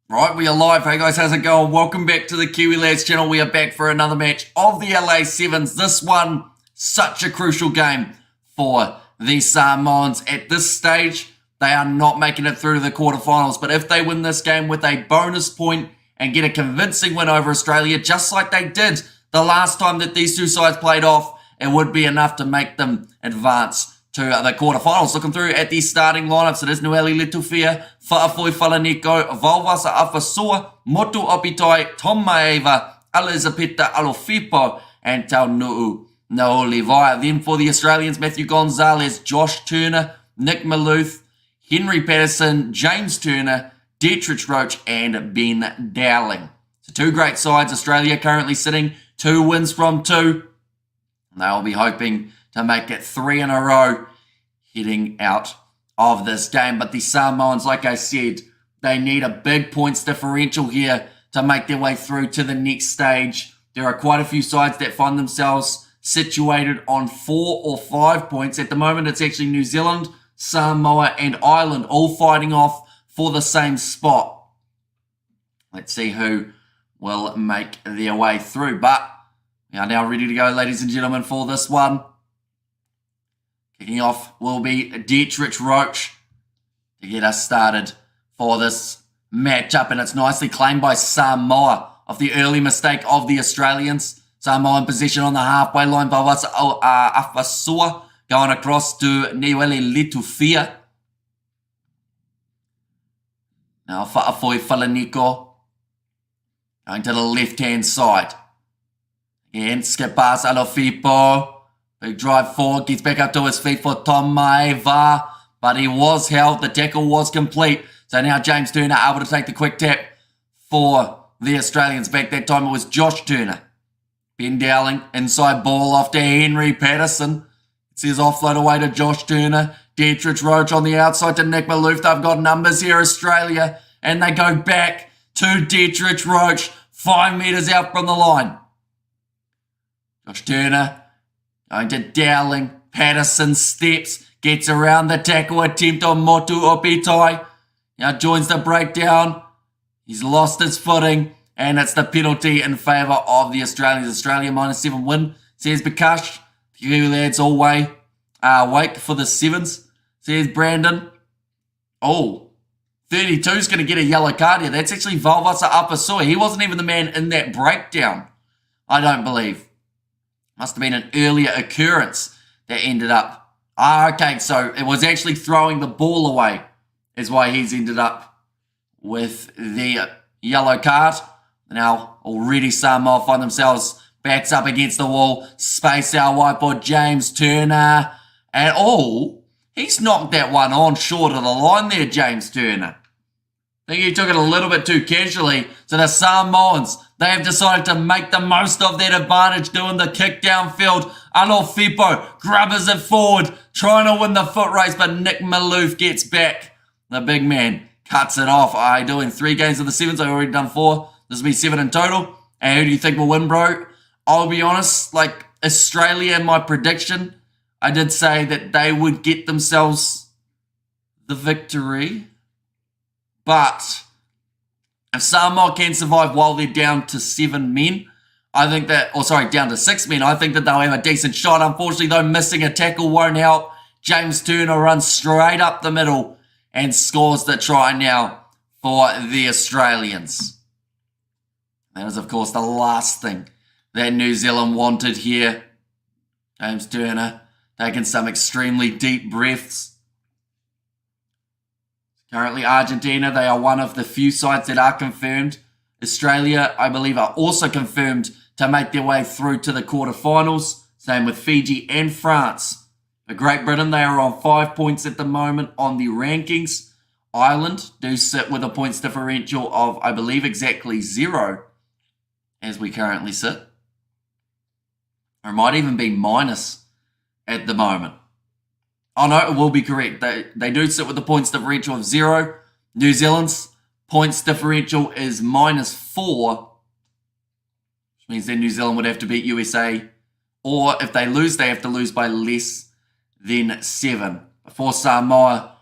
Right, we are live. Hey guys, how's it going? Welcome back to the Kiwi Lads channel. We are back for another match of the LA Sevens. This one, such a crucial game for the Samoans. At this stage, they are not making it through to the quarterfinals. But if they win this game with a bonus point and get a convincing win over Australia, just like they did the last time that these two sides played off, it would be enough to make them advance to the quarterfinals. Looking through at the starting lineups, it is Noeli Letufia, Fa'afoi Falaniko, Valvasa Afasua, Motu Opitai, Tom Maeva, Elizapeta Alofipo, and Taunuu Naolivaya. Then for the Australians, Matthew Gonzalez, Josh Turner, Nick Maloof, Henry Patterson, James Turner, Dietrich Roach, and Ben Dowling. So two great sides. Australia currently sitting 2 wins from 2. They'll be hoping to make it 3 in a row heading out of this game. But the Samoans, like I said, they need a big points differential here to make their way through to the next stage. There are quite a few sides that find themselves situated on 4 or 5 points. At the moment, it's actually New Zealand, Samoa, and Ireland all fighting off for the same spot. Let's see who will make their way through. But we are now ready to go, ladies and gentlemen, for this one. Kicking off will be Dietrich Roach to get us started for this matchup. And it's nicely claimed by Samoa of the early mistake of the Australians. Samoa in position on the halfway line. Valvasa Afasua going across to Niwele Letufia. Now Fa'afoi Falaniko going to the left-hand side. Again, skip pass Alofipo. Big drive forward, gets back up to his feet for Tom Maeva, but he was held. The tackle was complete. So now James Turner able to take the quick tap for the Australians. Back that time it was Josh Turner. Ben Dowling, inside ball off to Henry Patterson. It says offload away to Josh Turner. Dietrich Roach on the outside to Nick Maloof. They've got numbers here, Australia. And they go back to Dietrich Roach, 5 metres out from the line. Josh Turner going to Dowling. Patterson steps, gets around the tackle attempt on Motu Opitai. Now joins the breakdown. He's lost his footing, and it's the penalty in favour of the Australians. Australia -7 win, says Bakash. The Kiwi lads all wake for the Sevens, says Brandon. Oh, 32 is going to get a yellow card here. That's actually Valvasa Apasua. He wasn't even the man in that breakdown, I don't believe. Must have been an earlier occurrence that ended up. Okay, so it was actually throwing the ball away is why he's ended up with the yellow card. Now, already Samoa find themselves backs up against the wall. Space out wide for James Turner. And he's knocked that one on short of the line there, James Turner. I think he took it a little bit too casually. So the Samoans, they have decided to make the most of that advantage, doing the kick downfield. Alofipo grubbers it forward, trying to win the foot race, but Nick Maloof gets back. The big man cuts it off. Doing 3 games of the Sevens. I've already done 4. This will be 7 in total. And who do you think will win, bro? I'll be honest, like Australia in my prediction, I did say that they would get themselves the victory. But if Samoa can survive while they're down to 7 men, I think that, down to 6 men, I think that they'll have a decent shot. Unfortunately, though, missing a tackle won't help. James Turner runs straight up the middle and scores the try now for the Australians. That is, of course, the last thing that New Zealand wanted here. James Turner taking some extremely deep breaths. Currently, Argentina, they are one of the few sides that are confirmed. Australia, I believe, are also confirmed to make their way through to the quarterfinals. Same with Fiji and France. But Great Britain, they are on 5 points at the moment on the rankings. Ireland do sit with a points differential of, I believe, exactly 0 as we currently sit. Or it might even be minus at the moment. Oh no, it will be correct. They do sit with a points differential of 0. New Zealand's points differential is -4. Which means that New Zealand would have to beat USA. Or if they lose, they have to lose by less than 7. For Samoa,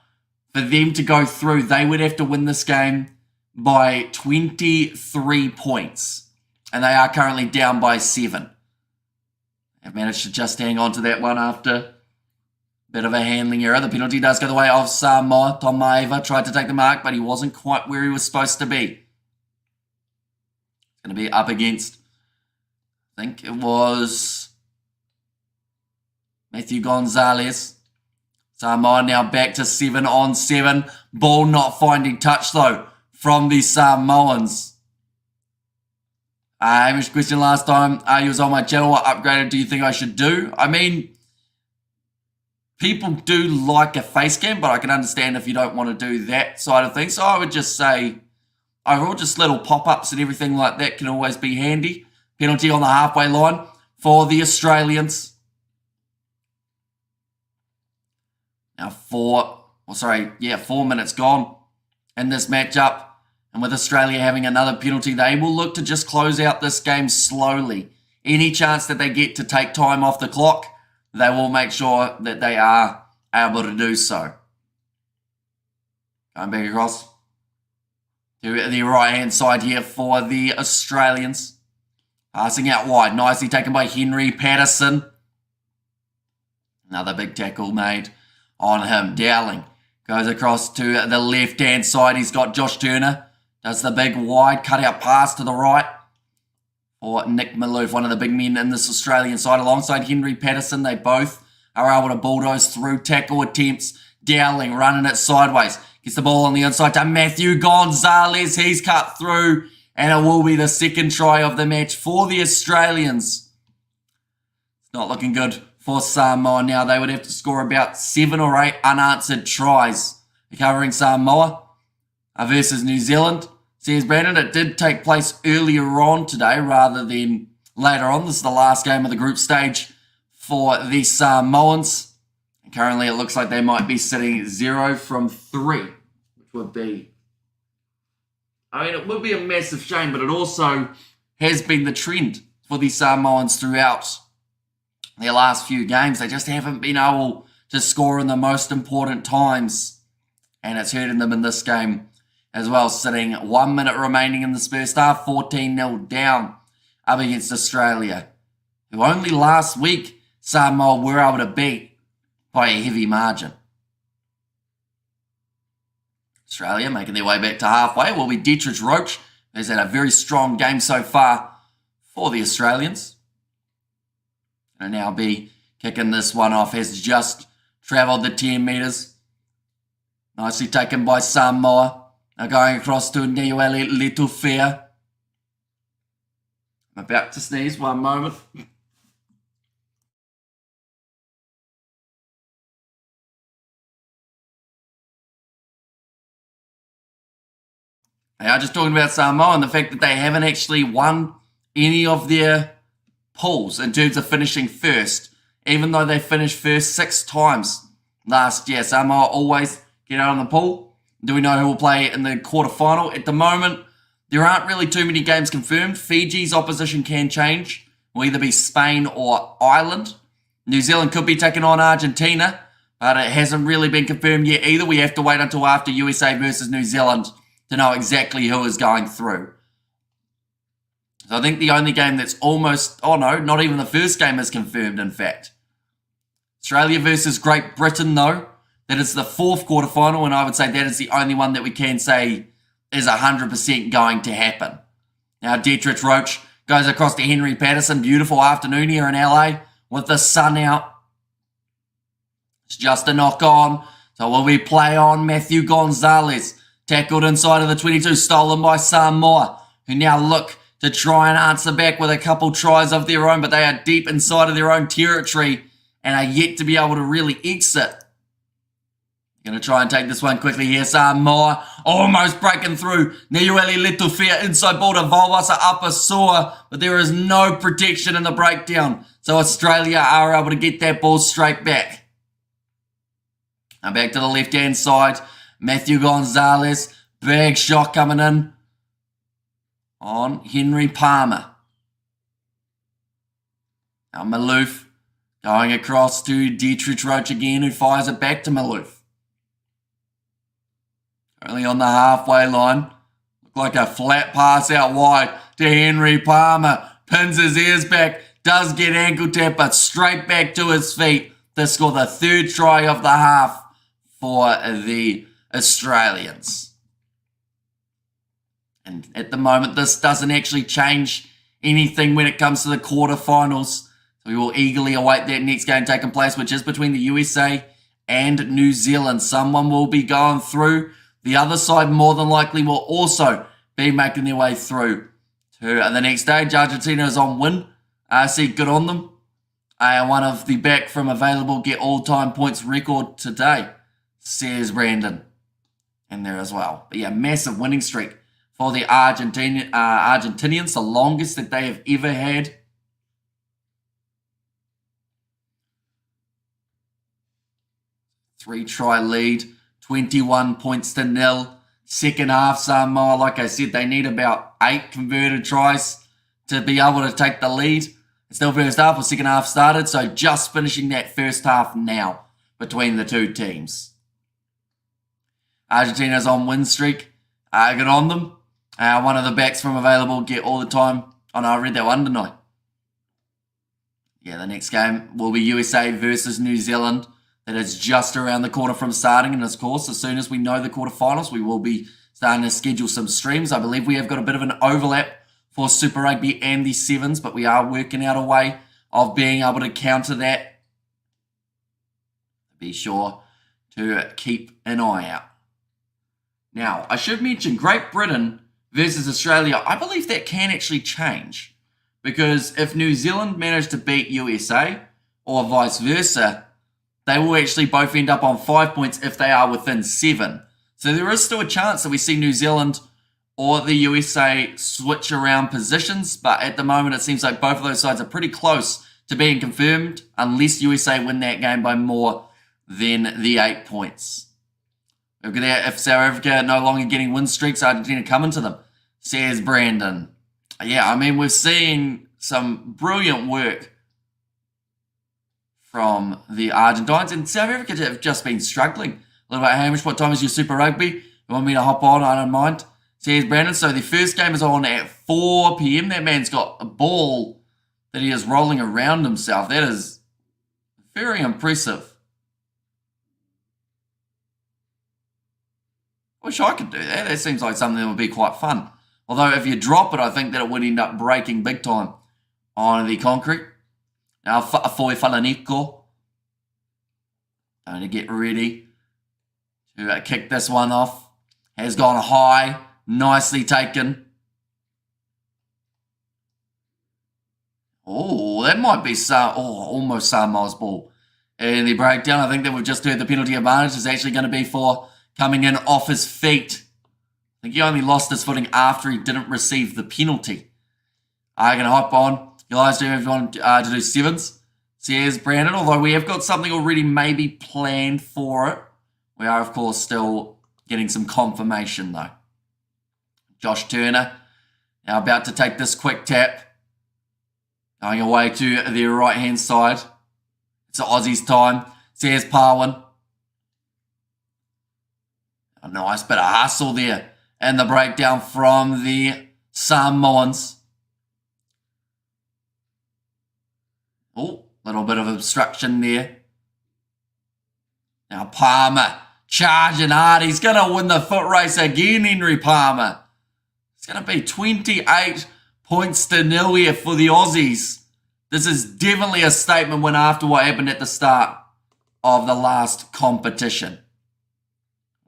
for them to go through, they would have to win this game by 23 points. And they are currently down by 7. They've managed to just hang on to that one after a bit of a handling error. The penalty does go the way of Samoa. Tom Maeva tried to take the mark, but he wasn't quite where he was supposed to be. It's going to be up against, I think it was Matthew Gonzalez. Samoa now back to 7 on 7. Ball not finding touch though from the Samoans. Hamish question last time, you was on my channel, what upgraded do you think I should do? I mean, people do like a face cam, but I can understand if you don't want to do that side of things. So I would just say, overall, just little pop-ups and everything like that can always be handy. Penalty on the halfway line for the Australians. Now 4 minutes gone in this matchup. And with Australia having another penalty, they will look to just close out this game slowly. Any chance that they get to take time off the clock, they will make sure that they are able to do so. Going back across to the right-hand side here for the Australians. Passing out wide, nicely taken by Henry Patterson. Another big tackle made on him. Dowling goes across to the left-hand side. He's got Josh Turner. Does the big wide cutout pass to the right for Nick Maloof, one of the big men in this Australian side, alongside Henry Patterson. They both are able to bulldoze through tackle attempts. Dowling running it sideways. Gets the ball on the inside to Matthew Gonzalez. He's cut through, and it will be the second try of the match for the Australians. It's not looking good for Samoa now. They would have to score about 7 or 8 unanswered tries. Recovering Samoa versus New Zealand. Says Brandon, it did take place earlier on today rather than later on. This is the last game of the group stage for the Samoans. And currently it looks like they might be sitting 0 from 3, which would be, it would be a massive shame, but it also has been the trend for the Samoans throughout their last few games. They just haven't been able to score in the most important times, and it's hurting them in this game as well, sitting 1 minute remaining in this first half, 14-0 down up against Australia, who only last week Samoa were able to beat by a heavy margin. Australia making their way back to halfway will be Dietrich Roach, who's had a very strong game so far for the Australians. And now be kicking this one off, has just travelled the 10 metres. Nicely taken by Samoa. Now going across to Niuele Litufea. I'm about to sneeze, one moment. They are just talking about Samoa and the fact that they haven't actually won any of their pools in terms of finishing first, even though they finished first 6 times last year. Samoa always get out on the pool. Do we know who will play in the quarterfinal? At the moment, there aren't really too many games confirmed. Fiji's opposition can change. Will either be Spain or Ireland. New Zealand could be taking on Argentina, but it hasn't really been confirmed yet either. We have to wait until after USA versus New Zealand to know exactly who is going through. So I think the only game that's almost, not even the first game is confirmed, in fact. Australia versus Great Britain, though. That is the 4th quarterfinal, and I would say that is the only one that we can say is 100% going to happen. Now, Dietrich Roach goes across to Henry Patterson. Beautiful afternoon here in LA with the sun out. It's just a knock on. So will we play on Matthew Gonzalez? Tackled inside of the 22, stolen by Samoa, who now look to try and answer back with a couple tries of their own, but they are deep inside of their own territory and are yet to be able to really exit. Going to try and take this one quickly here. Samoa almost breaking through. Niuele Litufea inside ball to Volwasa Apasua, but there is no protection in the breakdown. So Australia are able to get that ball straight back. Now back to the left-hand side. Matthew Gonzalez. Big shot coming in on Henry Palmer. Now Maloof going across to Dietrich Roach again, who fires it back to Maloof. Only on the halfway line. like a flat pass out wide to Henry Palmer. Pins his ears back, does get ankle tap, but straight back to his feet to score the third try of the half for the Australians. And at the moment, this doesn't actually change anything when it comes to the quarterfinals. So we will eagerly await that next game taking place, which is between the USA and New Zealand. Someone will be going through. The other side more than likely will also be making their way through to the next stage. Argentina is on win. I see good on them. One of the back from available get all-time points record today, says Brandon. And there as well. But yeah, massive winning streak for the Argentinians, the longest that they have ever had. Three-try lead, 21 points to 0. Second half, Samoa, like I said, they need about 8 converted tries to be able to take the lead. It's still first half, or second half started, so just finishing that first half now between the two teams. Argentina's on win streak. Good on them. One of the backs from available get all the time. Oh no, I read that one, didn't I? Yeah, the next game will be USA versus New Zealand. That is just around the corner from starting. And of course, as soon as we know the quarterfinals, we will be starting to schedule some streams. I believe we have got a bit of an overlap for Super Rugby and the Sevens, but we are working out a way of being able to counter that. Be sure to keep an eye out. Now, I should mention Great Britain versus Australia. I believe that can actually change, because if New Zealand manage to beat USA or vice versa, they will actually both end up on 5 points if they are within 7. So there is still a chance that we see New Zealand or the USA switch around positions, but at the moment it seems like both of those sides are pretty close to being confirmed, unless USA win that game by more than the 8 points. Look at that. If South Africa are no longer getting win streaks, Argentina coming to them, says Brandon. Yeah, I mean, we're seeing some brilliant work from the Argentines, and South Africa have just been struggling a little bit. Hamish, what time is your Super Rugby? You want me to hop on? I don't mind, says Brandon. So the first game is on at 4 p.m. That man's got a ball that he is rolling around himself. That is very impressive. Wish I could do that. That seems like something that would be quite fun. Although if you drop it, I think that it would end up breaking big time on the concrete. Now, Foi Falaniko, going to get ready to kick this one off. Has gone high, nicely taken. Oh, that might be almost Samoa's ball. And the breakdown, I think that we've just heard the penalty advantage is actually going to be for coming in off his feet. I think he only lost his footing after he didn't receive the penalty. I'm going to hop on. You guys do if you want to do sevens, says Brandon, although we have got something already maybe planned for it. We are, of course, still getting some confirmation, though. Josh Turner now about to take this quick tap. Going away to the right-hand side. It's Aussie's time, says Parwin. A nice bit of hustle there. And the breakdown from the Samoans. Oh, little bit of obstruction there. Now Palmer charging hard. He's going to win the foot race again, Henry Palmer. It's going to be 28 points to 0 here for the Aussies. This is definitely a statement win after what happened at the start of the last competition.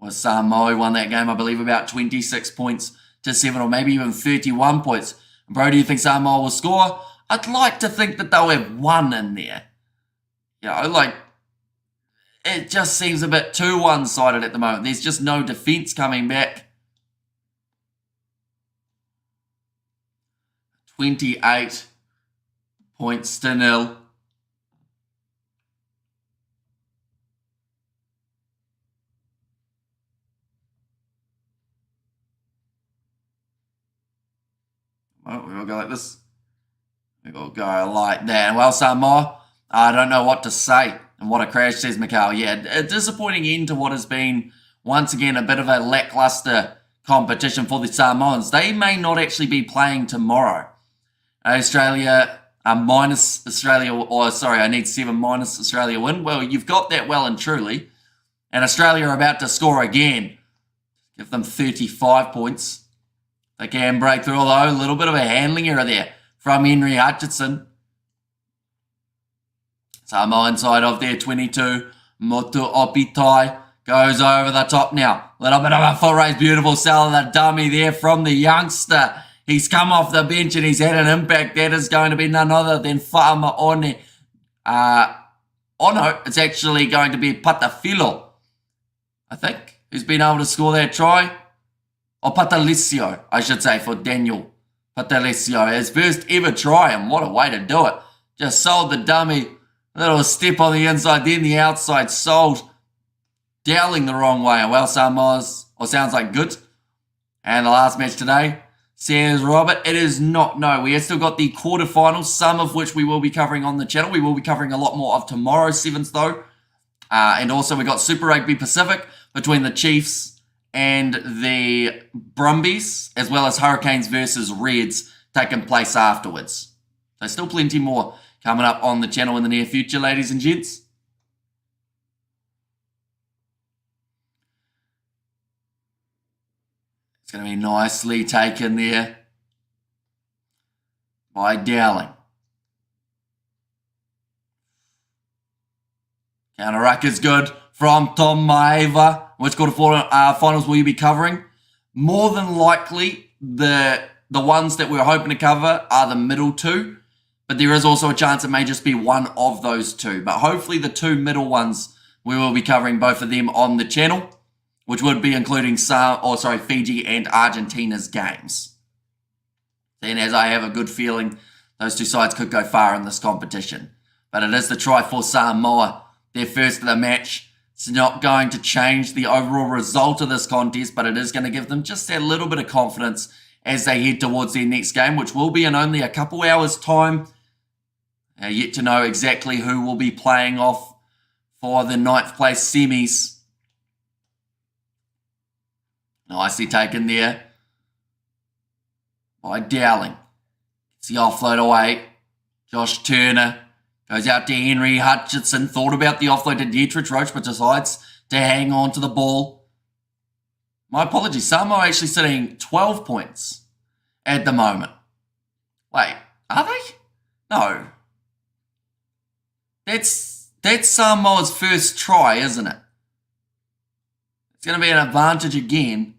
Well, Samoa won that game, I believe, about 26 points to 7, or maybe even 31 points. Bro, do you think Samoa will score? I'd like to think that they'll have 1 in there. You know, like, it just seems a bit too one-sided at the moment. There's just no defence coming back. 28 points to 0. Well, we will go like this. We will go like that. Well, Samoa, I don't know what to say. And what a crash, says Mikhail. Yeah, a disappointing end to what has been, once again, a bit of a lackluster competition for the Samoans. They may not actually be playing tomorrow. Australia minus Australia, or sorry, I need 7 minus Australia win. Well, you've got that well and truly. And Australia are about to score again. Give them 35 points. They can break through, although a little bit of a handling error there from Henry Hutchinson. Samoan side of their 22. Motu Opitai goes over the top now. Little bit of a foot race. Beautiful sell of the dummy there from the youngster. He's come off the bench and he's had an impact. That is going to be none other than Fa'amaone. Oh no, it's actually going to be Patafilo, I think, who's been able to score that try. Or Patalicio, I should say, for Daniel Patalicio. His first ever try, and what a way to do it. Just sold the dummy. Little step on the inside, then the outside, sold. Dowling the wrong way. And well, Samoa's, or sounds like good. And the last match today, says Robert, it is not. No, we have still got the quarterfinals, some of which we will be covering on the channel. We will be covering a lot more of tomorrow's sevens, though. And also we got Super Rugby Pacific between the Chiefs and the Brumbies, as well as Hurricanes versus Reds taking place afterwards. So still plenty more coming up on the channel in the near future, ladies and gents. It's going to be nicely taken there by Dowling. Counter ruck is good from Tom Maeva. Which quarterfinals will you be covering? More than likely, the ones that we're hoping to cover are the middle two. But there is also a chance it may just be one of those two. But hopefully the 2 middle ones, we will be covering both of them on the channel, which would be including Fiji and Argentina's games. Then, as I have a good feeling, those two sides could go far in this competition. But it is the try for Samoa, their first of the match. It's not going to change the overall result of this contest, but it is going to give them just that little bit of confidence as they head towards their next game, which will be in only a couple hours' time. Yet to know exactly who will be playing off for the 9th place semis. Nicely taken there by Dowling. It's the offload away. Josh Turner goes out to Henry Hutchinson. Thought about the offload to Dietrich Roach, but decides to hang on to the ball. My apologies. Samoa actually sitting 12 points at the moment. Wait, are they? No. That's Samoa's first try, isn't it? It's going to be an advantage again.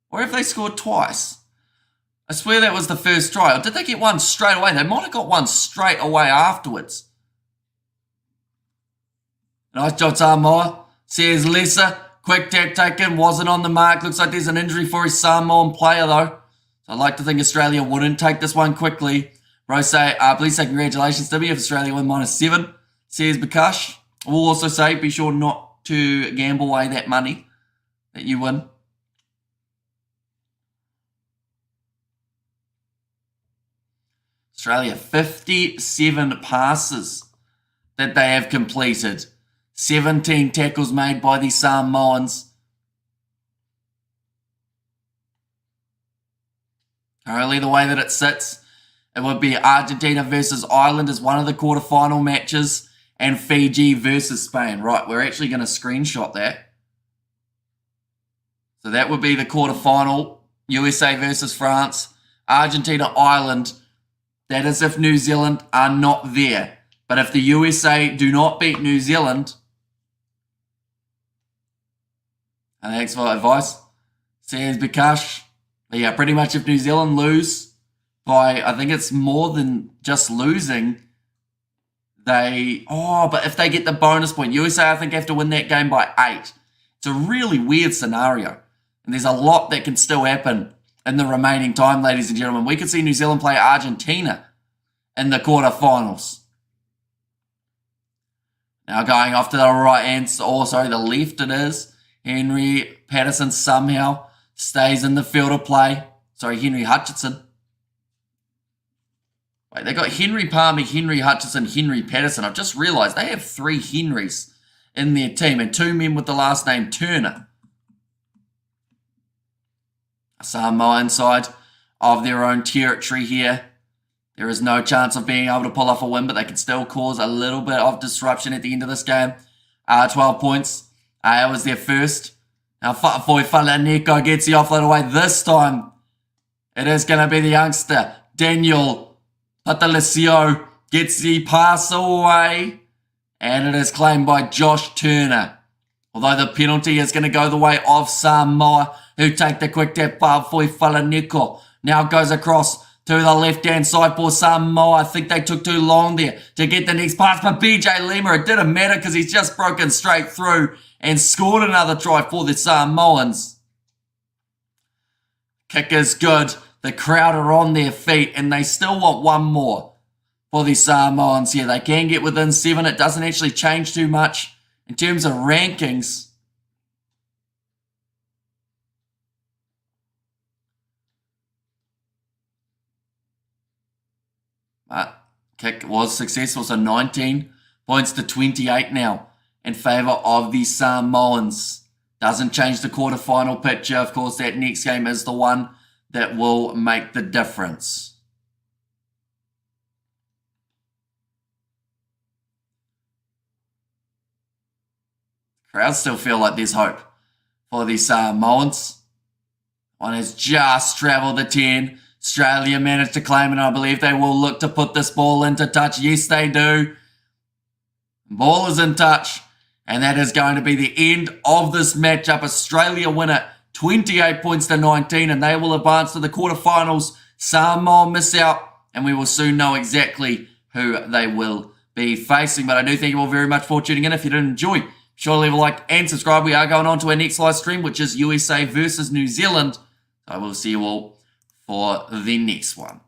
Or if they scored twice. I swear that was the first try. Or did they get one straight away? They might have got one straight away afterwards. Nice job, Samoa. Says Lesser. Quick tap taken. Wasn't on the mark. Looks like there's an injury for his Samoan player, though. So I'd like to think Australia wouldn't take this one quickly. Rose, please say congratulations to me if Australia win -7. Says Bakash. We'll also say be sure not to gamble away that money that you win. Australia, 57 passes that they have completed. 17 tackles made by the Samoans. Currently, the way that it sits, it would be Argentina versus Ireland as one of the quarterfinal matches and Fiji versus Spain. Right, we're actually going to screenshot that. So that would be the quarterfinal, USA versus France, Argentina, Ireland. That is if New Zealand are not there. But if the USA do not beat New Zealand, and thanks for advice, says Bikash. But yeah, pretty much if New Zealand lose by, I think it's more than just losing, but if they get the bonus point, USA I think have to win that game by 8. It's a really weird scenario. And there's a lot that can still happen in the remaining time, ladies and gentlemen. We could see New Zealand play Argentina in the quarterfinals. Now going off to the right hand, the left it is. Henry Patterson somehow stays in the field of play. Henry Hutchinson. Wait, they got Henry Palmer, Henry Hutchinson, Henry Patterson. I've just realised they have 3 Henrys in their team and 2 men with the last name Turner. Samoa inside of their own territory here. There is no chance of being able to pull off a win, but they can still cause a little bit of disruption at the end of this game. 12 points. It was their first. Now, Fa'afoi Falaniko gets the offload away this time. It is going to be the youngster, Daniel Patalicio, gets the pass away. And it is claimed by Josh Turner. Although the penalty is going to go the way of Samoa, who take the quick tap. Fa'afoi Falaniko now goes across to the left-hand side for Samoa. I think they took too long there to get the next pass. But BJ Lima, it didn't matter because he's just broken straight through and scored another try for the Samoans. Kick is good. The crowd are on their feet and they still want one more for the Samoans here. They can get within 7. It doesn't actually change too much in terms of rankings. But kick was successful, so 19 points to 28 now in favour of the Samoans. Doesn't change the quarterfinal picture. Of course, that next game is the one that will make the difference. Crowds still feel like there's hope for the Samoans. One has just travelled the 10. Australia managed to claim it. I believe they will look to put this ball into touch. Yes, they do. Ball is in touch. And that is going to be the end of this matchup. Australia win it 28 points to 19. And they will advance to the quarterfinals. Samoa miss out. And we will soon know exactly who they will be facing. But I do thank you all very much for tuning in. If you did enjoy, be sure to leave a like and subscribe. We are going on to our next live stream, which is USA versus New Zealand. I will see you all for the next one.